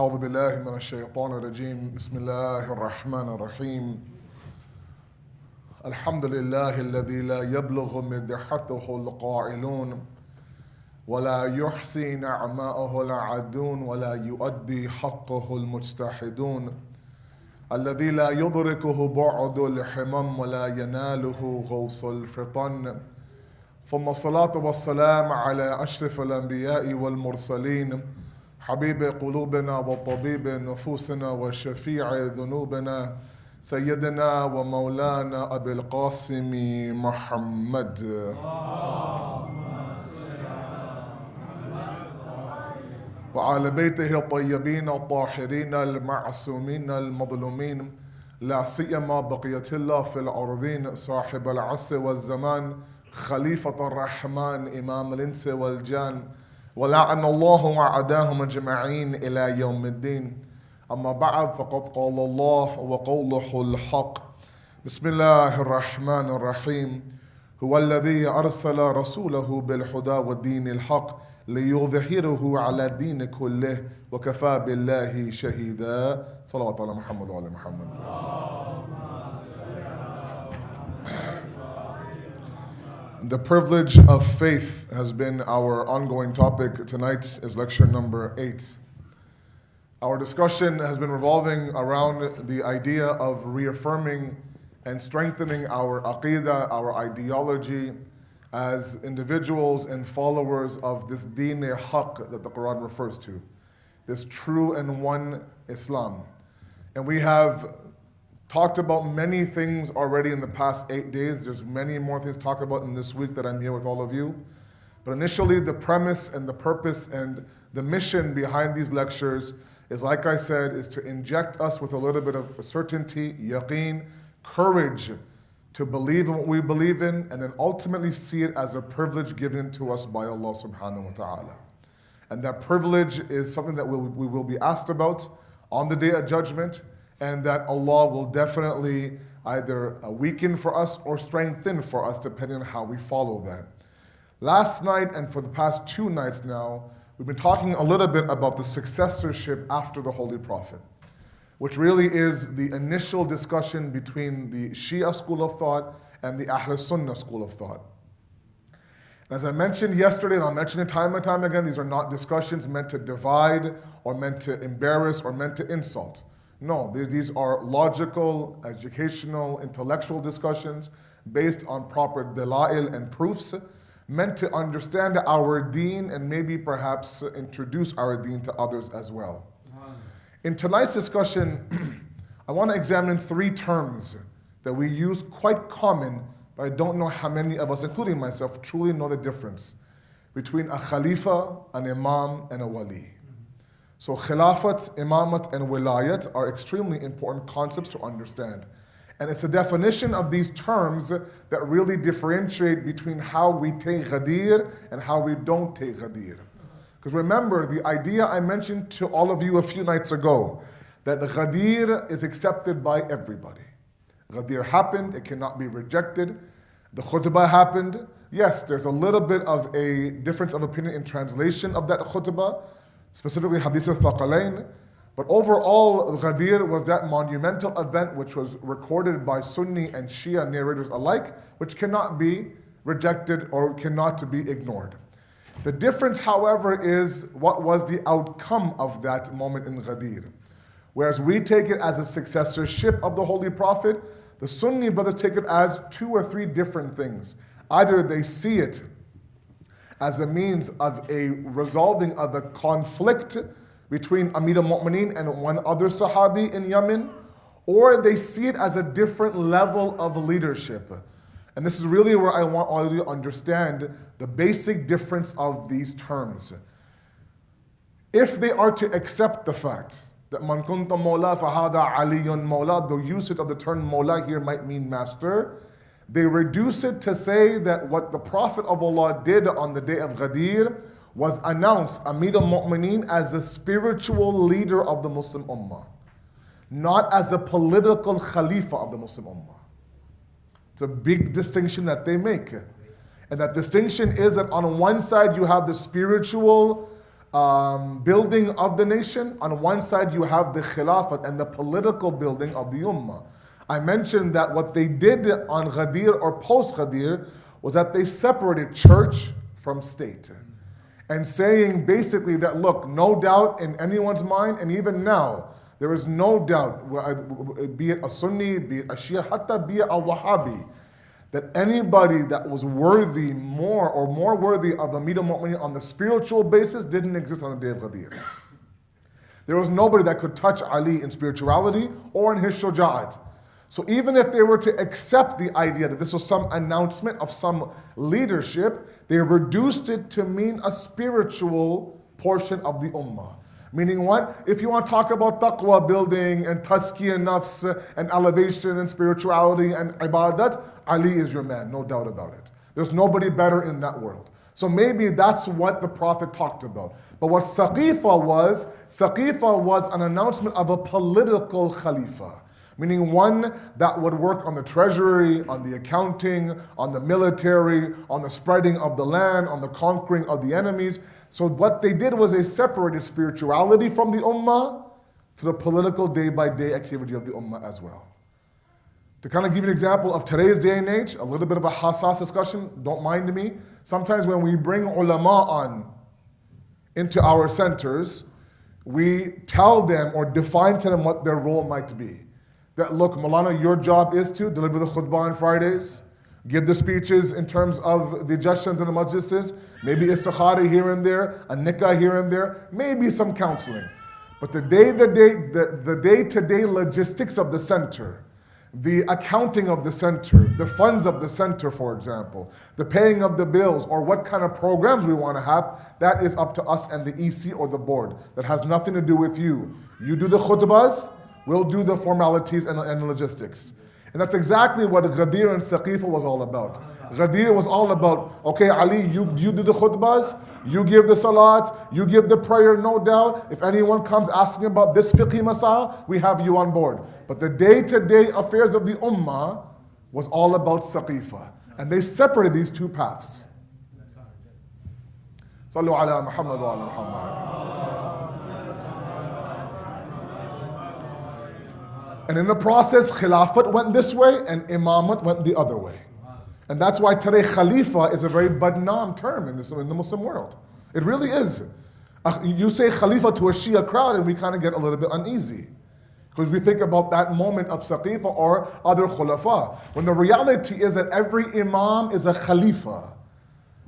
أعوذ بالله من الشيطان الرجيم بسم الله الرحمن الرحيم الحمد لله الذي لا يبلغ مدحته القائلون ولا يحصي نعماءه العادون ولا يؤدي حقه المجتحدون الذي لا يدركه بعد الحمم ولا يناله غوص الفطن ثم الصلاة والسلام على أشرف الأنبياء والمرسلين حبيب قلوبنا وطبيب نفوسنا وشفيع ذنوبنا سيدنا ومولانا أبي القاسم محمد وعلى بيته الطيبين الطاهرين المعصومين المظلومين لا سيما بقية الله في الأرضين صاحب العصر والزمان خليفة الرحمن إمام الإنس والجان ولعن الله وعداهم أجمعين إلى يوم الدين أما بعد فقد قال الله وقوله الحق بسم الله الرحمن الرحيم هو الذي أرسل رسوله بالهدى والدين الحق ليظهره على الدين كله وكفى بالله شهيدا صلوات على محمد وعلى محمد. The privilege of faith has been our ongoing topic. Tonight is lecture number 8. Our discussion has been revolving around the idea of reaffirming and strengthening our aqidah, our ideology, as individuals and followers of this deen-e-haq that the Quran refers to, this true and one Islam. And we have talked about many things already in the past 8 days. There's many more things to talk about in this week that I'm here with all of you. But initially, the premise and the purpose and the mission behind these lectures is, like I said, is to inject us with a little bit of certainty, yaqeen, courage to believe in what we believe in, and then ultimately see it as a privilege given to us by Allah subhanahu wa ta'ala. And that privilege is something that we will be asked about on the Day of Judgment, and that Allah will definitely either weaken for us or strengthen for us depending on how we follow that. Last night and for the past 2 nights now, we've been talking a little bit about the successorship after the Holy Prophet, which really is the initial discussion between the Shia school of thought and the Ahl Sunnah school of thought. As I mentioned yesterday, and I'll mention it time and time again, these are not discussions meant to divide or meant to embarrass or meant to insult. No, these are logical, educational, intellectual discussions based on proper dalail and proofs, meant to understand our deen and maybe perhaps introduce our deen to others as well. In tonight's discussion, I want to examine 3 terms that we use quite common, but I don't know how many of us, including myself, truly know the difference between a khalifa, an imam, and a wali. So khilafat, imamat, and wilayat are extremely important concepts to understand. And it's a definition of these terms that really differentiate between how we take ghadir and how we don't take ghadir. Because remember, the idea I mentioned to all of you a few nights ago, that ghadir is accepted by everybody. Ghadir happened, it cannot be rejected. The khutbah happened. Yes, there's a little bit of a difference of opinion in translation of that khutbah, specifically Hadith al-Thaqalain. But overall, Ghadir was that monumental event which was recorded by Sunni and Shia narrators alike, which cannot be rejected or cannot be ignored. The difference, however, is what was the outcome of that moment in Ghadir. Whereas we take it as a successorship of the Holy Prophet, the Sunni brothers take it as 2 or 3 different things. Either they see it as a means of a resolving of a conflict between Amir al-Mu'mineen and one other Sahabi in Yemen, or they see it as a different level of leadership. And this is really where I want all of you to understand the basic difference of these terms. If they are to accept the fact that man kunta mawla fahada aliyun mawla, the usage of the term mawla here might mean master, they reduce it to say that what the Prophet of Allah did on the day of Ghadir was announce Amir al-Mu'mineen as a spiritual leader of the Muslim Ummah, not as a political Khalifa of the Muslim Ummah. It's a big distinction that they make. And that distinction is that on one side you have the spiritual building of the nation. On one side, you have the khilafat and the political building of the ummah. I mentioned that what they did on Ghadir or post-Ghadir was that they separated church from state. And saying basically that, look, no doubt in anyone's mind, and even now, there is no doubt, be it a Sunni, be it a Shia, hatta be it a Wahhabi, that anybody that was worthy more worthy of Amir al-Mu'minin on the spiritual basis didn't exist on the day of Ghadir. There was nobody that could touch Ali in spirituality or in his shuja'at. So even if they were to accept the idea that this was some announcement of some leadership, they reduced it to mean a spiritual portion of the ummah. Meaning what? If you want to talk about taqwa building and tazkiyah nafs and elevation and spirituality and ibadat, Ali is your man, no doubt about it. There's nobody better in that world. So maybe that's what the Prophet talked about. But what Saqifa was an announcement of a political Khalifa. Meaning one that would work on the treasury, on the accounting, on the military, on the spreading of the land, on the conquering of the enemies. So what they did was they separated spirituality from the ummah to the political day-by-day activity of the ummah as well. To kind of give you an example of today's day and age, a little bit of a hassas discussion, don't mind me. Sometimes when we bring ulama on into our centers, we tell them or define to them what their role might be. That look, Maulana, your job is to deliver the khutbah on Fridays, give the speeches in terms of the jashans and the majlises, maybe istikhara here and there, a nikah here and there, maybe some counseling. But the day-to-day logistics of the center, the accounting of the center, the funds of the center, for example, the paying of the bills, or what kind of programs we want to have, that is up to us and the EC or the board. That has nothing to do with you. You do the khutbahs, we'll do the formalities and logistics. And that's exactly what Ghadir and Saqifa was all about. Ghadir was all about, okay, Ali, you do the khutbahs, you give the salat, you give the prayer, no doubt. If anyone comes asking about this fiqhi mas'ala, we have you on board. But the day-to-day affairs of the ummah was all about Saqifa. And they separated these two paths. Sallu ala Muhammad wa ala Muhammad. And in the process, khilafat went this way and imamat went the other way. And that's why today khalifa is a very badnaam term in the Muslim world. It really is. You say khalifa to a Shia crowd and we kind of get a little bit uneasy. Because we think about that moment of Saqifa or other khulafa. When the reality is that every imam is a khalifa.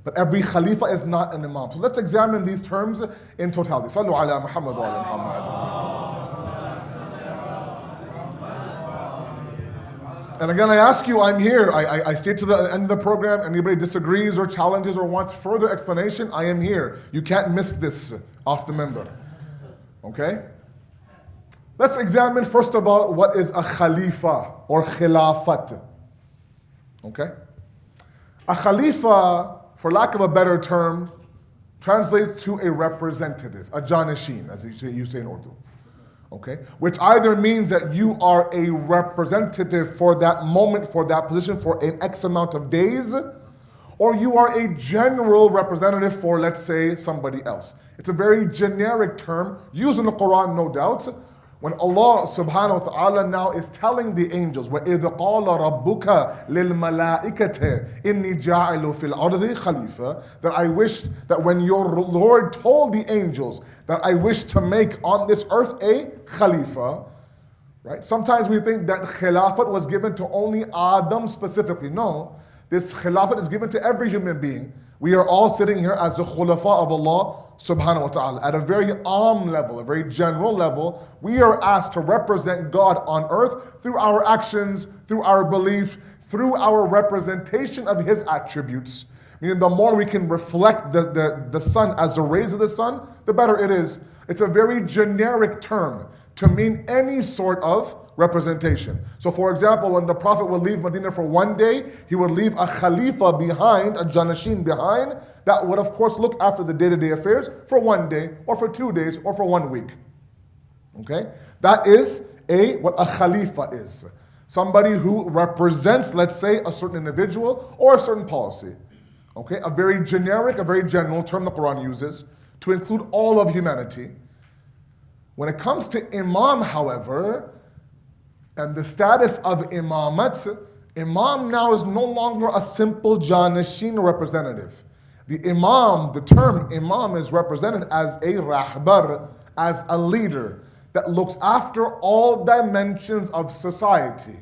But every khalifa is not an imam. So let's examine these terms in totality. Sallu ala Muhammad wa ala Muhammad. And again, I ask you, I'm here. I stay to the end of the program. Anybody disagrees or challenges or wants further explanation, I am here. You can't miss this off the member. Okay? Let's examine first of all what is a khalifa or khilafat. Okay? A khalifa, for lack of a better term, translates to a representative, a janashin, as you say in Urdu. Okay? Which either means that you are a representative for that moment, for that position, for an X amount of days, or you are a general representative for, let's say, somebody else. It's a very generic term, used in the Quran, no doubt. When Allah subhanahu wa ta'ala now is telling the angels, وَإِذْ قَالَ رَبُّكَ لِلْمَلَائِكَةِ إِنِّي جَاعِلُ فِي الْأَرْضِ خَلِيفَةً, that I wished that when your Lord told the angels that I wish to make on this earth a khalifa, right? Sometimes we think that khilafat was given to only Adam specifically. No, this khilafat is given to every human being. We are all sitting here as the khulafa of Allah subhanahu wa ta'ala. At a very level, a very general level, we are asked to represent God on earth through our actions, through our belief, through our representation of His attributes. Meaning the more we can reflect the sun as the rays of the sun, the better it is. It's a very generic term to mean any sort of representation. So for example, when the Prophet would leave Medina for one day, he would leave a khalifa behind, a janashin behind, that would of course look after the day-to-day affairs for one day, or for 2 days, or for 1 week. Okay? That is what a khalifa is. Somebody who represents, let's say, a certain individual or a certain policy. Okay? A very generic, a very general term the Quran uses to include all of humanity. When it comes to imam, however, and the status of imamat, imam now is no longer a simple janishin representative. The imam, the term imam, is represented as a rahbar, as a leader that looks after all dimensions of society,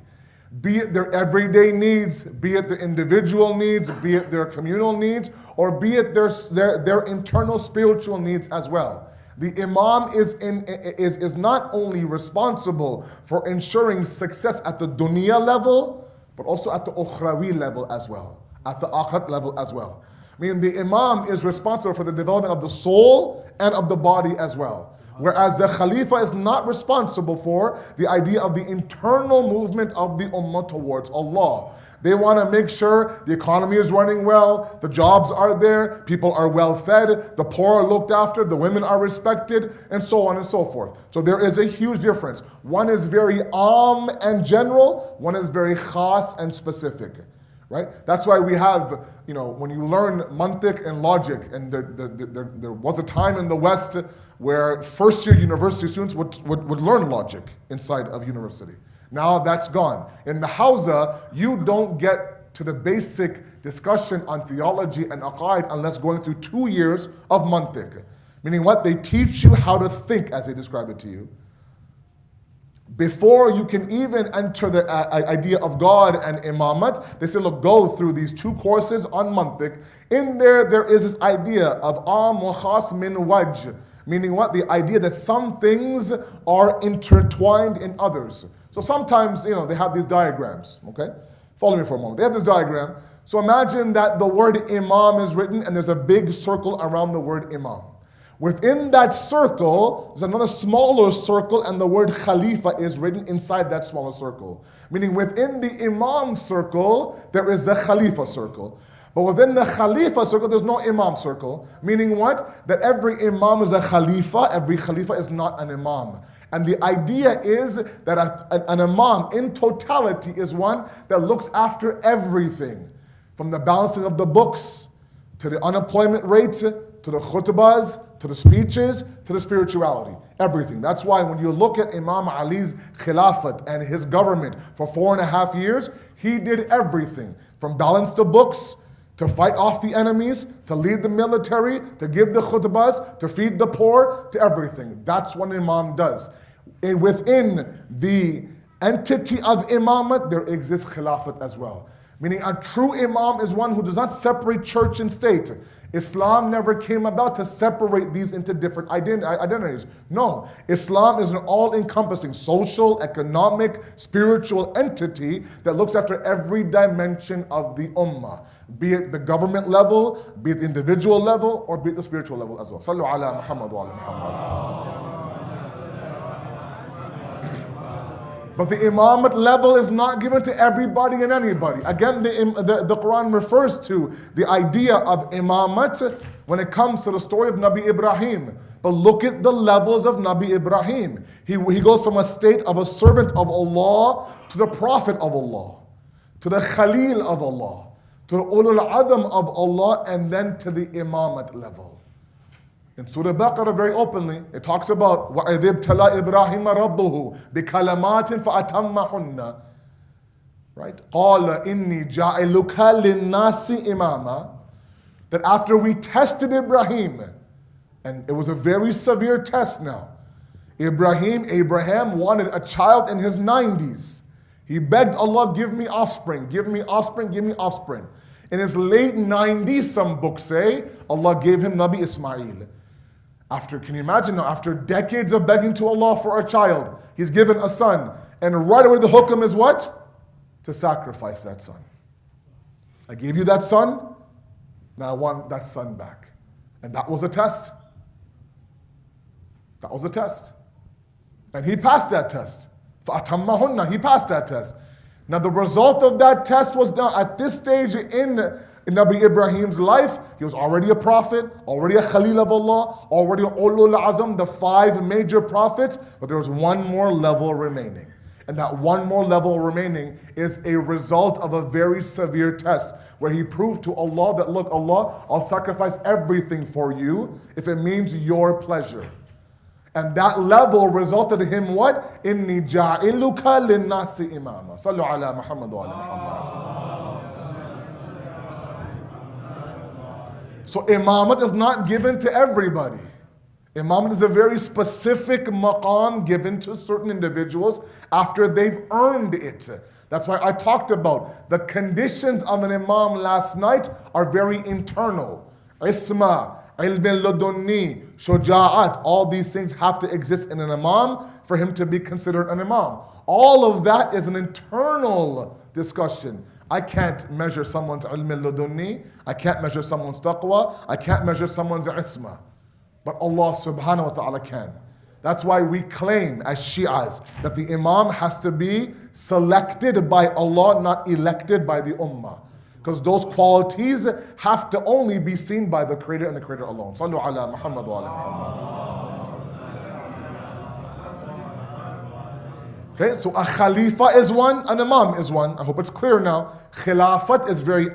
be it their everyday needs, be it their individual needs, be it their communal needs, or be it their internal spiritual needs as well. The imam is not only responsible for ensuring success at the dunya level, but also at the ukhrawi level as well, at the akhirat level as well. Meaning the imam is responsible for the development of the soul and of the body as well. Whereas the Khalifa is not responsible for the idea of the internal movement of the ummah towards Allah. They want to make sure the economy is running well, the jobs are there, people are well fed, the poor are looked after, the women are respected, and so on and so forth. So there is a huge difference. One is very and general, one is very khas and specific. Right? That's why we have, when you learn mantiq and logic, and there was a time in the West where first-year university students would learn logic inside of university. Now that's gone. In the Hawza, you don't get to the basic discussion on theology and aqaid unless going through 2 years of mantiq. Meaning what? They teach you how to think as they describe it to you. Before you can even enter the idea of God and imamat, they say, look, go through these 2 courses on mantiq. In there is this idea of am wa khas min wajh, meaning what? The idea that some things are intertwined in others. So sometimes, they have these diagrams, okay? Follow me for a moment. They have this diagram. So imagine that the word imam is written and there's a big circle around the word imam. Within that circle, there's another smaller circle, and the word Khalifa is written inside that smaller circle. Meaning within the Imam circle, there is a Khalifa circle. But within the Khalifa circle, there's no Imam circle. Meaning what? That every Imam is a Khalifa, every Khalifa is not an Imam. And the idea is that an Imam in totality is one that looks after everything. From the balancing of the books, to the unemployment rate, to the khutbahs, to the speeches, to the spirituality, everything. That's why when you look at Imam Ali's Khilafat and his government for 4.5 years, he did everything from balance the books, to fight off the enemies, to lead the military, to give the khutbahs, to feed the poor, to everything. That's what an Imam does. And within the entity of Imamat, there exists Khilafat as well. Meaning a true Imam is one who does not separate church and state. Islam never came about to separate these into different identities. No, Islam is an all-encompassing social, economic, spiritual entity that looks after every dimension of the ummah, be it the government level, be it the individual level, or be it the spiritual level as well. Sallu ala Muhammad wa ala Muhammad. But the imamat level is not given to everybody and anybody. Again, the Quran refers to the idea of imamat when it comes to the story of Nabi Ibrahim. But look at the levels of Nabi Ibrahim. He goes from a state of a servant of Allah to the prophet of Allah, to the Khalil of Allah, to the Ulul Azam of Allah, and then to the imamat level. In Surah Baqarah, very openly, it talks about وَإِذِ ابْتَلَى إِبْرَاهِيمَ رَبُّهُ بِكَلَمَاتٍ فَأَتَمَّهُنَّ. Right? قَالَ إِنِّي جَعِلُكَ لِلنَّاسِ إِمَامًا. That after we tested Ibrahim, and it was a very severe test now. Abraham wanted a child in his 90s. He begged Allah, give me offspring, give me offspring, give me offspring. In his late 90s, some books say, Allah gave him Nabi Ismail. Can you imagine now, after decades of begging to Allah for a child, he's given a son. And right away the hukam is what? To sacrifice that son. I gave you that son, now I want that son back. And that was a test. That was a test. And he passed that test. فَأَتَمَّهُنَّ. He passed that test. Now the result of that test was now at this stage in Nabi Ibrahim's life, he was already a prophet, already a Khalil of Allah, already Ulul Azam, the 5 major prophets, but there was one more level remaining. And that one more level remaining is a result of a very severe test where he proved to Allah that, look, Allah, I'll sacrifice everything for you if it means your pleasure. And that level resulted in him what? إِنِّي جَاعِلُكَ لِلنَّاسِ إِمَامًا. صلوا على محمد وعلى محمد. So imamat is not given to everybody. Imamat is a very specific maqam given to certain individuals after they've earned it. That's why I talked about the conditions of an imam last night are very internal. Isma, ilm ladunni, shuja'at, all these things have to exist in an imam for him to be considered an imam. All of that is an internal discussion. I can't measure someone's ilm ladunni, I can't measure someone's taqwa, I can't measure someone's isma. But Allah subhanahu wa ta'ala can. That's why we claim as Shias that the Imam has to be selected by Allah, not elected by the Ummah. Because those qualities have to only be seen by the Creator and the Creator alone. Sallu ala Muhammad wa ala Muhammad. Okay, so a Khalifa is one, an Imam is one. I hope it's clear now. Khilafat is very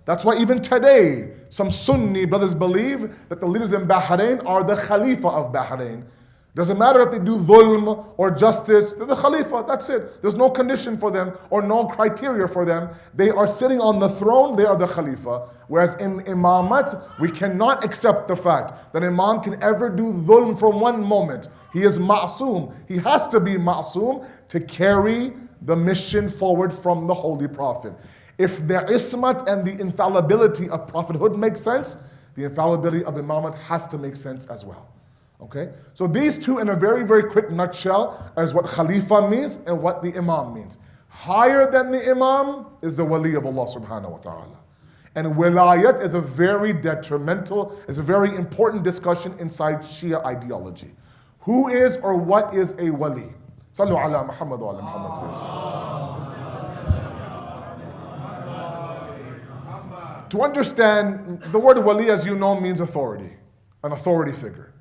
That's why even today, some Sunni brothers believe that the leaders in Bahrain are the Khalifa of Bahrain. Doesn't matter if they do dhulm or justice, they're the Khalifa, that's it. There's no condition for them or no criteria for them. They are sitting on the throne, they are the Khalifa. Whereas in Imamat, we cannot accept the fact that Imam can ever do dhulm for one moment. He is ma'soom. He has to be ma'soom to carry the mission forward from the Holy Prophet. If the ismat and the infallibility of prophethood makes sense, the infallibility of imamat has to make sense as well. Okay? So these two in a very, very quick nutshell is what Khalifa means and what the Imam means. Higher than the Imam is the Wali of Allah subhanahu wa ta'ala. And wilayat is a very detrimental, is a very important discussion inside Shia ideology. Who is or what is a Wali? Sallu ala Muhammad wa ala Muhammad, please. To understand, the word wali, as you know, means authority, an authority figure.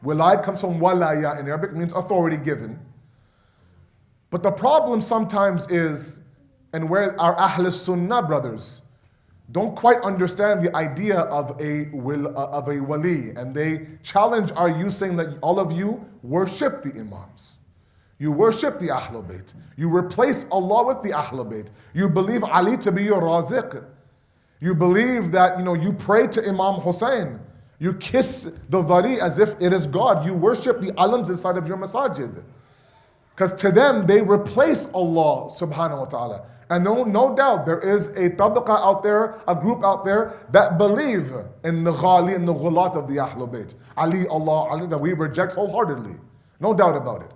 Wilayat comes from walaya in Arabic, means authority given. But the problem sometimes is, and where our Ahl Sunnah brothers don't quite understand the idea of a wali, and they challenge our you saying that all of you worship the Imams. You worship the Ahlul Bayt. You replace Allah with the Ahlul Bayt. You believe Ali to be your raziq. You believe that, you pray to Imam Hussein. You kiss the Wali as if it is God. You worship the alams inside of your masajid. Because to them, they replace Allah subhanahu wa ta'ala. And no doubt, there is a tabqa out there, a group out there that believe in the ghali and the ghulat of the Ahlul Bayt. Ali, Allah, Ali, that we reject wholeheartedly. No doubt about it.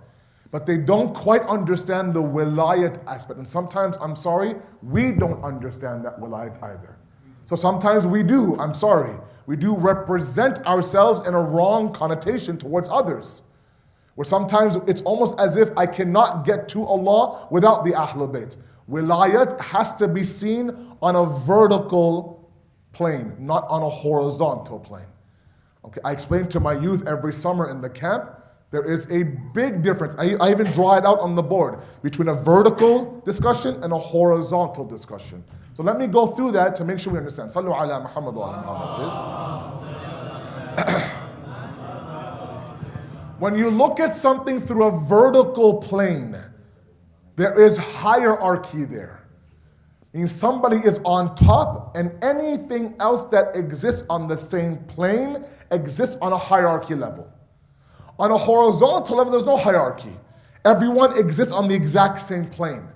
But they don't quite understand the wilayat aspect. And sometimes, I'm sorry, we don't understand that wilayat either. So sometimes we do, I'm sorry, we do represent ourselves in a wrong connotation towards others. Where sometimes it's almost as if I cannot get to Allah without the Ahlul Bayt. Wilayat has to be seen on a vertical plane, not on a horizontal plane. Okay, I explain to my youth every summer in the camp, there is a big difference. I even draw it out on the board between a vertical discussion and a horizontal discussion. So let me go through that to make sure we understand. Sallu ala Muhammad wa ala Muhammad, please. When you look at something through a vertical plane, there is hierarchy there. Meaning somebody is on top and anything else that exists on the same plane exists on a hierarchy level. On a horizontal level, there's no hierarchy. Everyone exists on the exact same plane.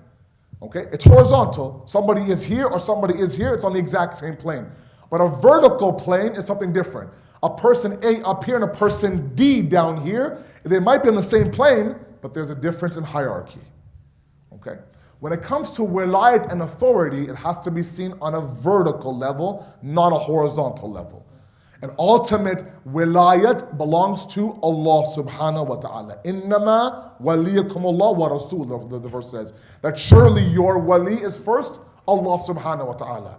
Okay, it's horizontal. Somebody is here or somebody is here, it's on the exact same plane. But a vertical plane is something different. A person A up here and a person D down here, they might be on the same plane, but there's a difference in hierarchy. Okay? When it comes to wilayat and authority, it has to be seen on a vertical level, not a horizontal level. And ultimate wilayat belongs to Allah subhanahu wa ta'ala. Innama waliyakum Allah wa rasul, the verse says. That surely your wali is first Allah subhanahu wa ta'ala.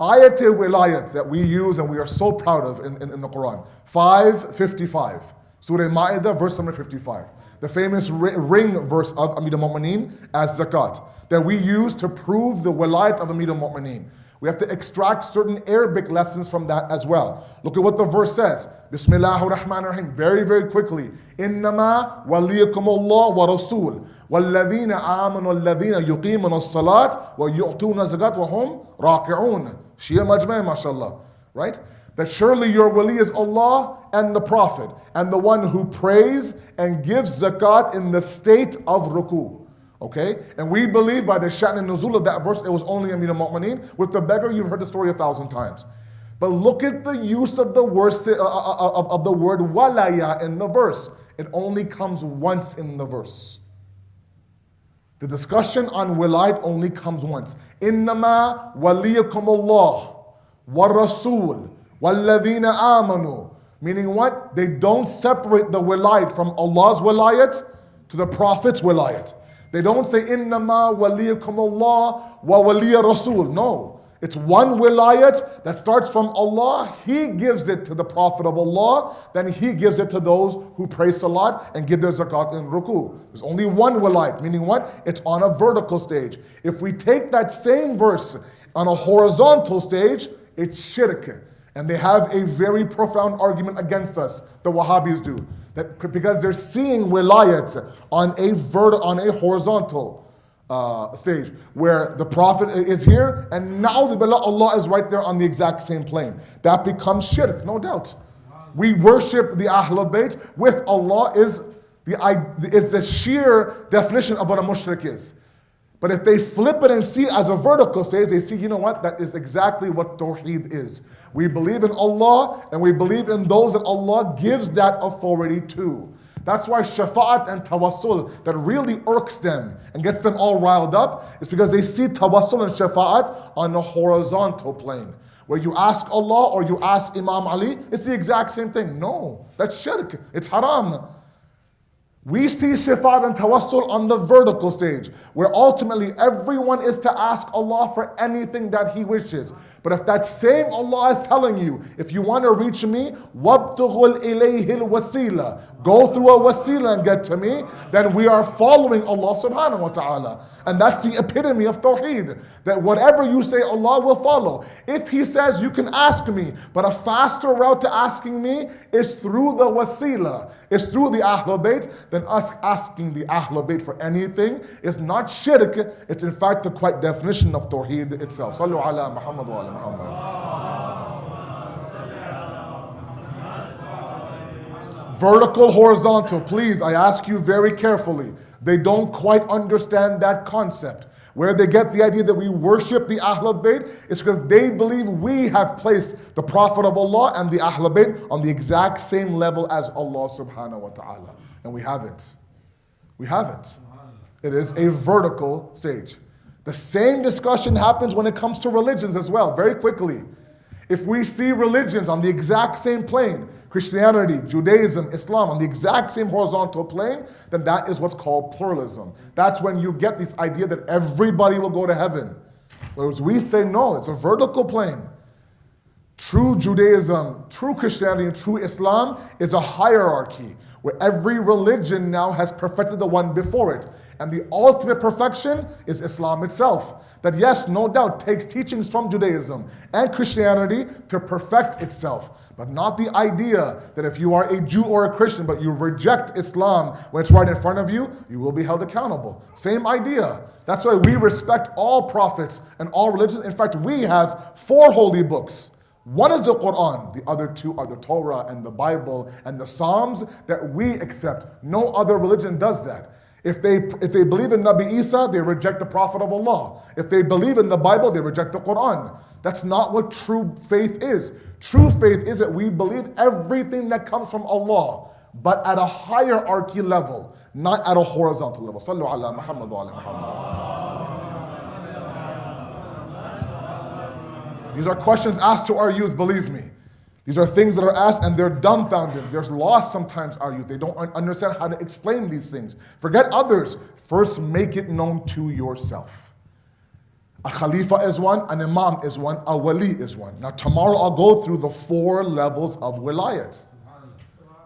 Ayat-e wilayat that we use and we are so proud of in the Quran. 555. Surah Ma'idah, verse number 55. The famous ring verse of Amir al-Mu'mineen as zakat that we use to prove the wilayat of Amir al-Mu'mineen. We have to extract certain Arabic lessons from that as well. Look at what the verse says. Bismillahir Rahmanir Rahim. Very, very quickly. Innama waliyakumullah wa rasul. Walladhina amanu alladhina yuqimuna as-salat wa yu'tuna zakat wa hum raki'un. Shia majma' mashallah. Right? That surely your wali is Allah and the Prophet, and the one who prays and gives zakat in the state of ruku. Okay? And we believe by the sha'n and nuzul of that verse, it was only Amir al-Mu'mineen. With the beggar, you've heard the story 1,000 times. But look at the use of the word walaya in the verse. It only comes once in the verse. The discussion on wilayat only comes once. Innama waliyakumullah wa rasul walladhina amanu. Meaning what? They don't separate the wilayat from Allah's wilayat to the Prophet's wilayat. They don't say, Innama waliyakumullah wa waliya rasul. No. It's one wilayat that starts from Allah. He gives it to the Prophet of Allah. Then He gives it to those who pray salat and give their zakat in ruku. There's only one wilayat. Meaning what? It's on a vertical stage. If we take that same verse on a horizontal stage, it's shirk. And they have a very profound argument against us, the Wahhabis do. That because they're seeing wilayat on a horizontal stage, where the Prophet is here, and now Allah is right there on the exact same plane. That becomes shirk, no doubt. We worship the Ahlul Bayt with Allah is the sheer definition of what a mushrik is. But if they flip it and see it as a vertical stage, they see, you know what? That is exactly what Tawheed is. We believe in Allah and we believe in those that Allah gives that authority to. That's why shafa'at and tawassul, that really irks them and gets them all riled up, is because they see tawassul and shafa'at on a horizontal plane. Where you ask Allah or you ask Imam Ali, it's the exact same thing. No, that's shirk. It's haram. We see shafa'at and tawassul on the vertical stage, where ultimately everyone is to ask Allah for anything that He wishes. But if that same Allah is telling you, if you want to reach me, وَابْتُغُلْ إِلَيْهِ الْوَسِيلَةِ, go through a wasila and get to me, then we are following Allah subhanahu wa ta'ala. And that's the epitome of Tawheed, that whatever you say, Allah will follow. If He says you can ask me, but a faster route to asking me is through the wasila, is through the Ahlul Bayt, then us asking the Ahlul Bayt for anything is not shirk, it's in fact the quite definition of Tawheed itself. Sallu ala Muhammad wa ala Muhammad. Vertical, horizontal, please, I ask you very carefully. They don't quite understand that concept. Where they get the idea that we worship the Ahlul Bayt is because they believe we have placed the Prophet of Allah and the Ahlul Bayt on the exact same level as Allah subhanahu wa ta'ala. And we haven't. We haven't. It is a vertical stage. The same discussion happens when it comes to religions as well, very quickly. If we see religions on the exact same plane, Christianity, Judaism, Islam, on the exact same horizontal plane, then that is what's called pluralism. That's when you get this idea that everybody will go to heaven. Whereas we say no, it's a vertical plane. True Judaism, true Christianity, and true Islam is a hierarchy where every religion now has perfected the one before it. And the ultimate perfection is Islam itself. That yes, no doubt, takes teachings from Judaism and Christianity to perfect itself. But not the idea that if you are a Jew or a Christian, but you reject Islam when it's right in front of you, you will be held accountable. Same idea. That's why we respect all prophets and all religions. In fact, we have 4 holy books. One is the Quran, the other 2 are the Torah and the Bible and the Psalms that we accept. No other religion does that. If they believe in Nabi Isa, they reject the Prophet of Allah. If they believe in the Bible, they reject the Quran. That's not what true faith is. True faith is that we believe everything that comes from Allah, but at a hierarchy level, not at a horizontal level. Sallu ala Muhammad wa ala Muhammad. These are questions asked to our youth, believe me. These are things that are asked and they're dumbfounded. There's lost sometimes our youth. They don't understand how to explain these things. Forget others. First, make it known to yourself. A Khalifa is one, an Imam is one, a Wali is one. Now tomorrow I'll go through the 4 levels of wilayat.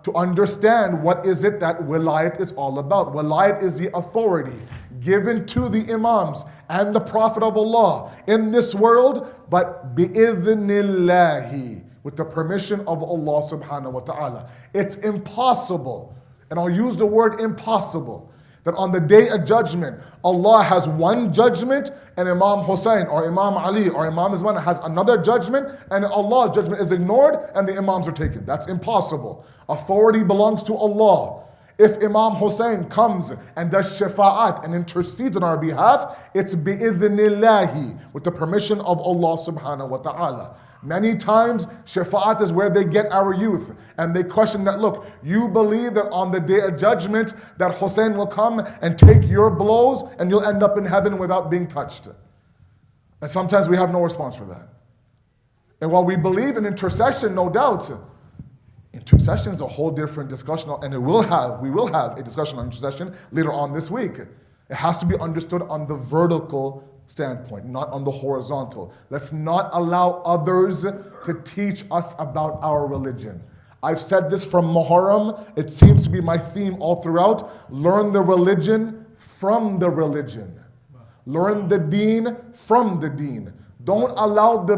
to understand what is it that wilayat is all about. Wilayat is the authority given to the Imams and the Prophet of Allah in this world, but bi'idhnillahi, with the permission of Allah subhanahu wa ta'ala. It's impossible, and I'll use the word impossible, that on the day of judgment, Allah has one judgment and Imam Hussein or Imam Ali or Imam Izman has another judgment, and Allah's judgment is ignored and the Imams are taken. That's impossible. Authority belongs to Allah. If Imam Hussein comes and does shafa'at and intercedes on our behalf, it's bi'idhnillahi, with the permission of Allah subhanahu wa ta'ala. Many times, shafa'at is where they get our youth, and they question that, look, you believe that on the day of judgment that Hussein will come and take your blows and you'll end up in heaven without being touched. And sometimes we have no response for that. And while we believe in intercession, no doubt, intercession is a whole different discussion, and we will have a discussion on intercession later on this week. It has to be understood on the vertical standpoint, not on the horizontal. Let's not allow others to teach us about our religion. I've said this from Muharram. It seems to be my theme all throughout. Learn the religion from the religion. Learn the deen from the deen. Don't allow the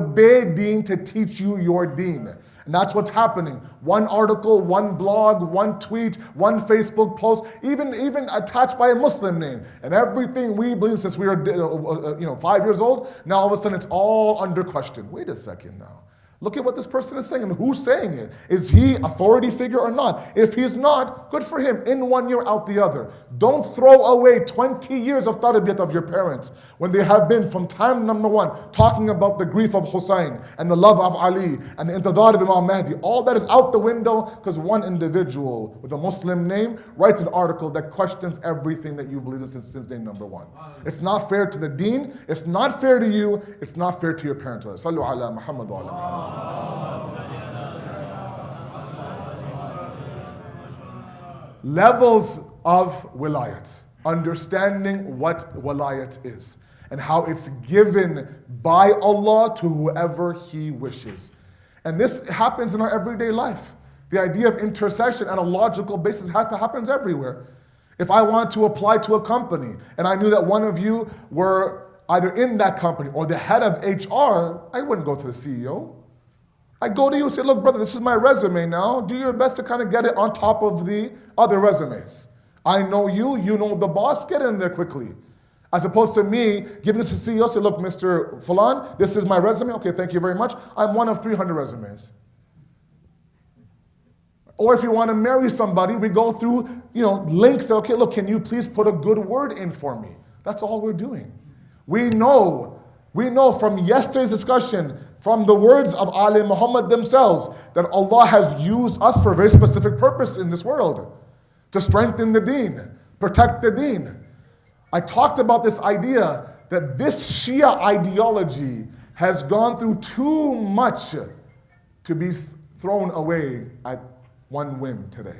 Deen to teach you your deen. And that's what's happening. One article, one blog, one tweet, one Facebook post, even attached by a Muslim name. And everything we believe since we were 5 years old, now all of a sudden it's all under question. Wait a second now. Look at what this person is saying and who's saying it. Is he authority figure or not? If he's not, good for him. In 1 year, out the other. Don't throw away 20 years of tarbiyat of your parents when they have been from time number one talking about the grief of Hussein and the love of Ali and the intidar of Imam Mahdi. All that is out the window because one individual with a Muslim name writes an article that questions everything that you've believed in since day number one. It's not fair to the deen. It's not fair to you. It's not fair to your parents. Sallu ala Muhammad wa ala Muhammad. Levels of wilayat, understanding what wilayat is and how it's given by Allah to whoever He wishes. And this happens in our everyday life. The idea of intercession on a logical basis happens everywhere. If I wanted to apply to a company and I knew that one of you were either in that company or the head of HR, I wouldn't go to the CEO. I'd go to you and say, look, brother, this is my resume now. Do your best to kind of get it on top of the other resumes. I know you, you know the boss, get in there quickly. As opposed to me giving it to the CEO, say, look, Mr. Fulan, this is my resume. Okay, thank you very much. I'm one of 300 resumes. Or if you want to marry somebody, we go through, links that, okay, look, can you please put a good word in for me? That's all we're doing. We know from yesterday's discussion, from the words of Ali Muhammad themselves, that Allah has used us for a very specific purpose in this world, to strengthen the deen, protect the deen. I talked about this idea that this Shia ideology has gone through too much to be thrown away at one whim today.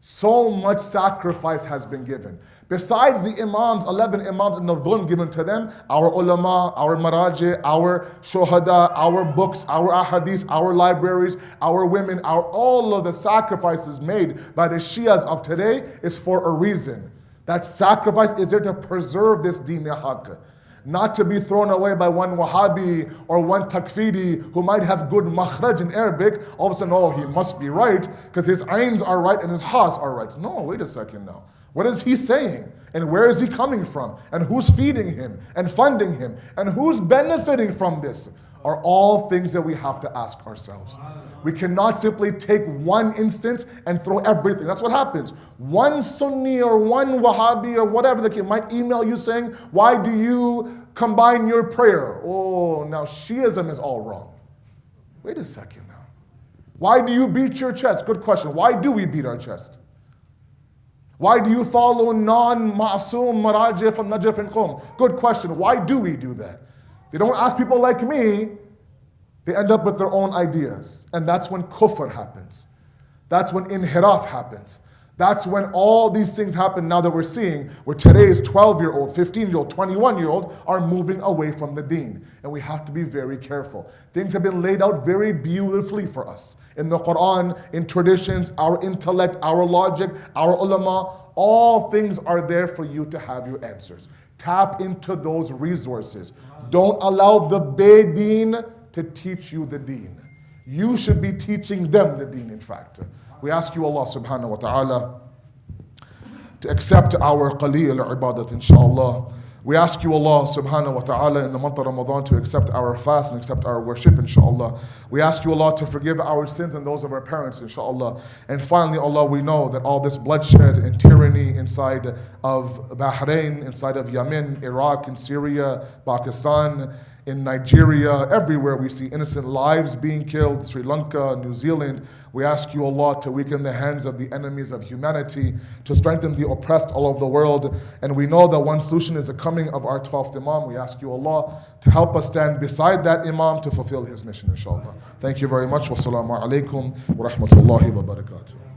So much sacrifice has been given. Besides the Imams, 11 Imams and the dhulm given to them, our ulama, our maraji, our shuhada, our books, our ahadith, our libraries, our women, all of the sacrifices made by the Shias of today is for a reason. That sacrifice is there to preserve this deen haqq, not to be thrown away by one Wahhabi or one Takfiri who might have good makhraj in Arabic. All of a sudden, oh, he must be right because his ains are right and his ha's are right. No, wait a second now. What is he saying? And where is he coming from? And who's feeding him and funding him? And who's benefiting from this? Are all things that we have to ask ourselves. We cannot simply take one instance and throw everything. That's what happens. One Sunni or one Wahhabi or whatever that might email you saying, why do you combine your prayer? Oh, now Shiism is all wrong. Wait a second now. Why do you beat your chest? Good question. Why do we beat our chest? Why do you follow non-ma'asum maraji from Najaf and Qum? Good question. Why do we do that? They don't ask people like me. They end up with their own ideas. And that's when kufr happens. That's when inhiraf happens. That's when all these things happen now that we're seeing, where today's 12-year-old, 15-year-old, 21-year-old are moving away from the deen. And we have to be very careful. Things have been laid out very beautifully for us. In the Quran, in traditions, our intellect, our logic, our ulama, all things are there for you to have your answers. Tap into those resources. Don't allow the Bedeen to teach you the deen. You should be teaching them the deen, in fact. We ask you, Allah subhanahu wa ta'ala, to accept our qaleel ibadat, inshaAllah. We ask you, Allah subhanahu wa ta'ala, in the month of Ramadan to accept our fast and accept our worship, inshaAllah. We ask you, Allah, to forgive our sins and those of our parents, inshaAllah. And finally, Allah, we know that all this bloodshed and tyranny inside of Bahrain, inside of Yemen, Iraq, and Syria, Pakistan, in Nigeria, everywhere we see innocent lives being killed, Sri Lanka, New Zealand. We ask you, Allah, to weaken the hands of the enemies of humanity, to strengthen the oppressed all over the world. And we know that one solution is the coming of our 12th Imam. We ask you, Allah, to help us stand beside that Imam to fulfill his mission, inshallah. Thank you very much. Wassalamu alaikum wa rahmatullahi wa barakatuh.